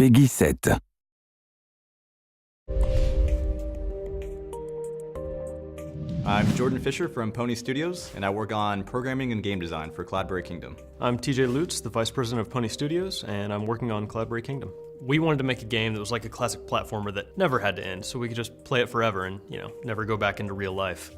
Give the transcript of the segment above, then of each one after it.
Peggy 7. I'm Jordan Fisher from Pony Studios, and I work on programming and game design for Cloudberry Kingdom. I'm TJ Lutz, the Vice President of Pony Studios, and I'm working on Cloudberry Kingdom. We wanted to make a game that was like a classic platformer that never had to end, so we could just play it forever and, never go back into real life.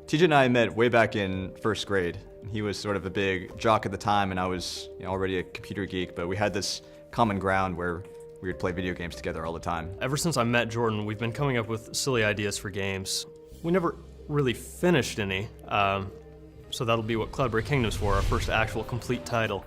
TJ and I met way back in first grade. He was sort of a big jock at the time, and I was already a computer geek, but we had this common ground where we would play video games together all the time. Ever since I met Jordan, we've been coming up with silly ideas for games. We never really finished any, so that'll be what Cloudberry Kingdom's for, our first actual complete title.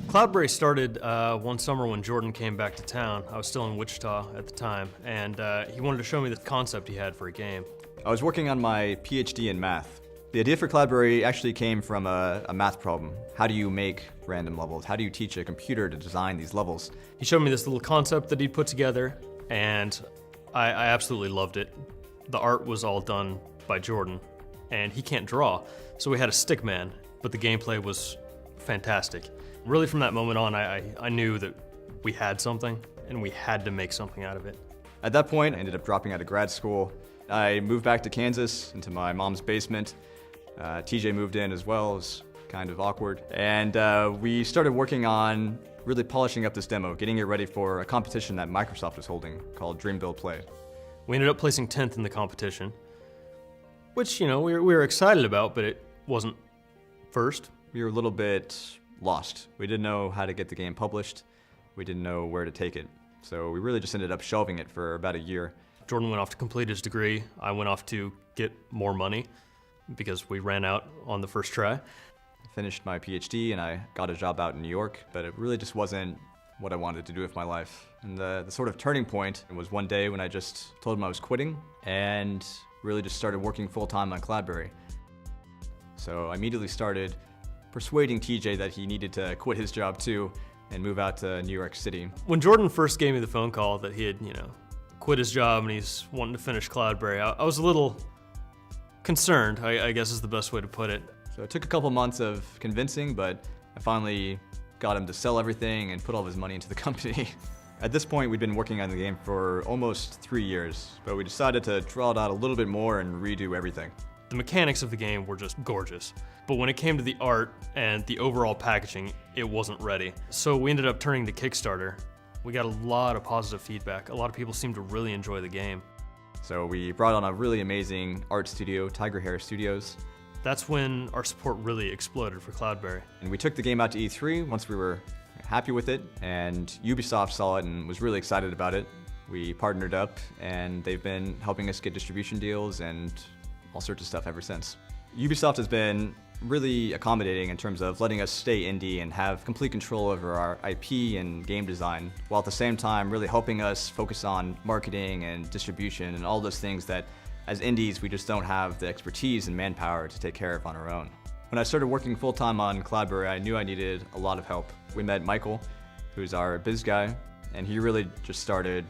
Cloudberry started one summer when Jordan came back to town. I was still in Wichita at the time, and he wanted to show me the concept he had for a game. I was working on my PhD in math. The idea for Cloudberry actually came from a math problem. How do you make random levels? How do you teach a computer to design these levels? He showed me this little concept that he'd put together, and I absolutely loved it. The art was all done by Jordan, and he can't draw, so we had a stick man, but the gameplay was fantastic. Really from that moment on, I knew that we had something, and we had to make something out of it. At that point, I ended up dropping out of grad school. I moved back to Kansas, into my mom's basement. TJ moved in as well. It was kind of awkward. And we started working on really polishing up this demo, getting it ready for a competition that Microsoft was holding called Dream Build Play. We ended up placing 10th in the competition, which, we were excited about, but it wasn't first. We were a little bit lost. We didn't know how to get the game published. We didn't know where to take it. So we really just ended up shelving it for about a year. Jordan went off to complete his degree. I went off to get more money because we ran out on the first try. I finished my PhD and I got a job out in New York, but it really just wasn't what I wanted to do with my life. And the sort of turning point was one day when I just told him I was quitting and really just started working full-time on Cloudberry. So I immediately started persuading TJ that he needed to quit his job too and move out to New York City. When Jordan first gave me the phone call that he had, quit his job and he's wanting to finish Cloudberry, I was a little concerned, I guess is the best way to put it. So it took a couple months of convincing, but I finally got him to sell everything and put all of his money into the company. At this point, we'd been working on the game for almost 3 years, but we decided to draw it out a little bit more and redo everything. The mechanics of the game were just gorgeous, but when it came to the art and the overall packaging, it wasn't ready. So we ended up turning to Kickstarter. We got a lot of positive feedback. A lot of people seemed to really enjoy the game. So we brought on a really amazing art studio, Tiger Hair Studios. That's when our support really exploded for Cloudberry. And we took the game out to E3 once we were happy with it, and Ubisoft saw it and was really excited about it. We partnered up, and they've been helping us get distribution deals and all sorts of stuff ever since. Ubisoft has been really accommodating in terms of letting us stay indie and have complete control over our IP and game design, while at the same time really helping us focus on marketing and distribution and all those things that as indies we just don't have the expertise and manpower to take care of on our own. When I started working full-time on Cloudberry, I knew I needed a lot of help. We met Michael, who's our biz guy, and he really just started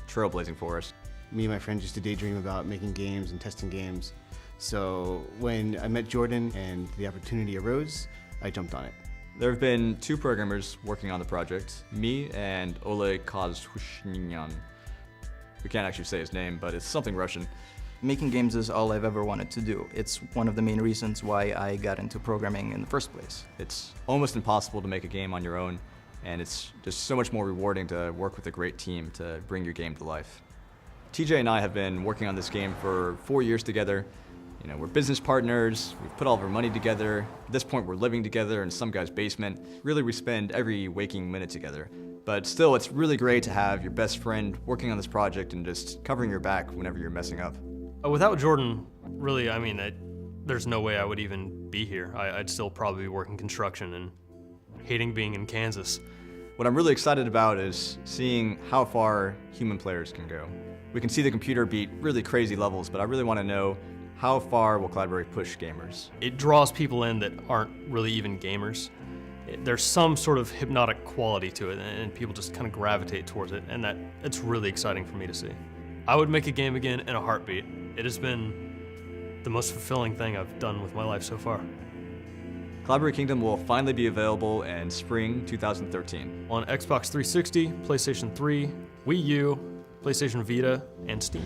trailblazing for us. Me and my friends used to daydream about making games and testing games. So when I met Jordan and the opportunity arose, I jumped on it. There have been 2 programmers working on the project, me and Oleg Kozhushnyan. We can't actually say his name, but it's something Russian. Making games is all I've ever wanted to do. It's one of the main reasons why I got into programming in the first place. It's almost impossible to make a game on your own, and it's just so much more rewarding to work with a great team to bring your game to life. TJ and I have been working on this game for 4 years together. We're business partners, we've put all of our money together. At this point, we're living together in some guy's basement. Really, we spend every waking minute together. But still, it's really great to have your best friend working on this project and just covering your back whenever you're messing up. Without Jordan, really, there's no way I would even be here. I'd still probably be working construction and hating being in Kansas. What I'm really excited about is seeing how far human players can go. We can see the computer beat really crazy levels, but I really want to know how far will Cloudberry push gamers? It draws people in that aren't really even gamers. There's some sort of hypnotic quality to it, and people just kind of gravitate towards it, and it's really exciting for me to see. I would make a game again in a heartbeat. It has been the most fulfilling thing I've done with my life so far. Cloudberry Kingdom will finally be available in spring 2013. On Xbox 360, PlayStation 3, Wii U, PlayStation Vita, and Steam.